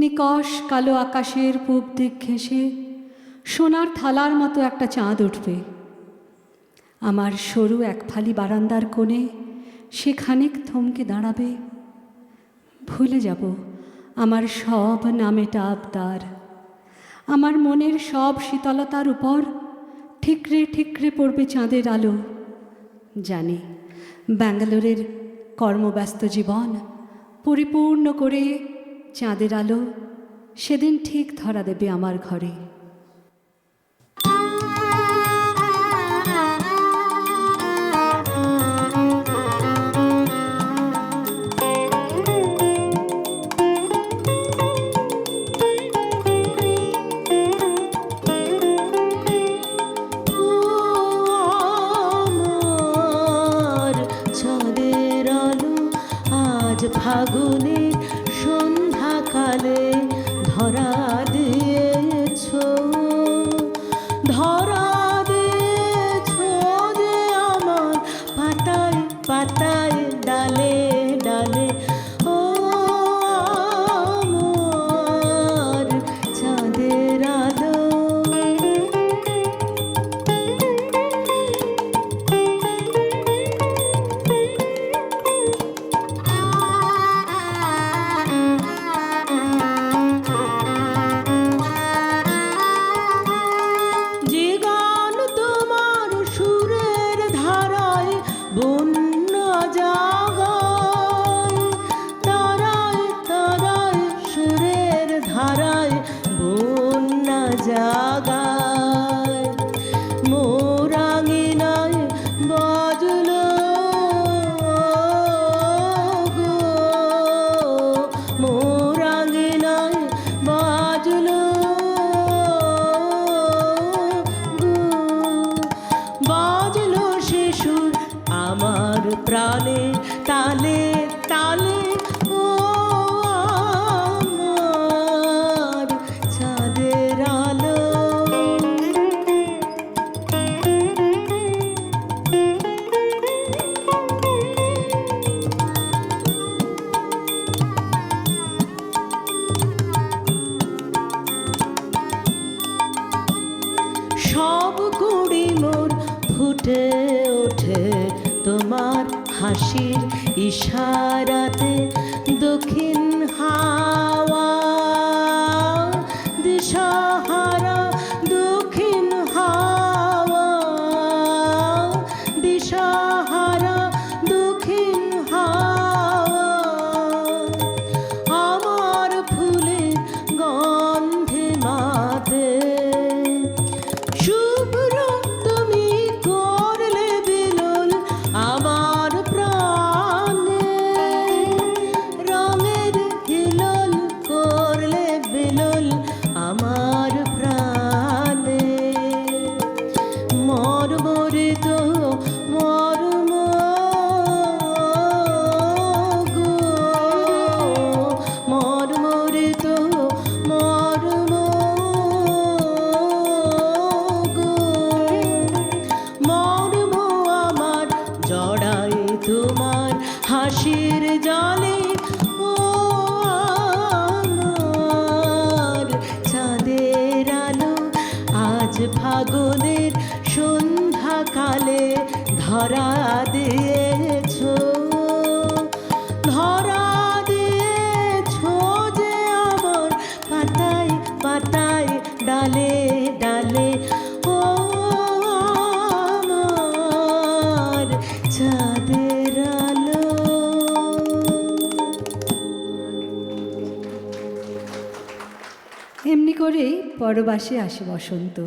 নিকষ কালো আকাশের পূব দিক ঘেঁষে সোনার থালার মতো একটা চাঁদ উঠবে। আমার সরু এক ফালি বারান্দার কোণে সে খানিক থমকে দাঁড়াবে। ভুলে যাব আমার সব নামেটা আবদার, আমার মনের সব শীতলতার উপর ঠিকরে ঠিকরে পড়বে চাঁদের আলো। জানি ব্যাঙ্গালোরের কর্মব্যস্ত জীবন পরিপূর্ণ করে চাঁদের আলো সেদিন ঠিক ধরা দেবে আমার ঘরে। ফাগুনের সন্ধ্যাকালে ধরা দিয়েছ, ধরা দিয়েছ যে আমার পাতায় পাতায় ডালে ডালে। ও আমার চাঁদের আলো, বন্যা জাগায় তারায় তারায় সুরের ধারায় বন্যা জাগায়। মোরাঙিনায় বাজলো গো, মোরাঙিনায় বাজলো গো, বাজলো সে সুর আমার প্রাণে তালে তালে। ও আমার চাঁদের আলো, সব কুড়ি মোর ফুটে ওঠে তোমার হাসির ইশারাতে। দক্ষিণ হাওয়া দিশাহারা, দক্ষিণ হাওয়া দিশাহারা, দক্ষিণ হাওয়া আমার ফুলের গন্ধে মাতে। শুভ্র তুমি করলে বিলোল আমার প্রাণে, রঙের হিলোল করলে বিলোল আমার প্রাণে। মর্মরিত মর্ম গো, মর্মরিত মর্ম গো, মর্ম আমার জড়াই তোমার হাসির জালে। ও আমার চাঁদের আলো, আজ ফাগুনের সন্ধ্যাকালে ধরা দিয়েছ, ধরা দিয়েছ যে আমার পাতায় পাতায় ডালে ডালে। ও আমার চাঁদের আলো। এমনি করেই পরবাসে আসে বসন্ত।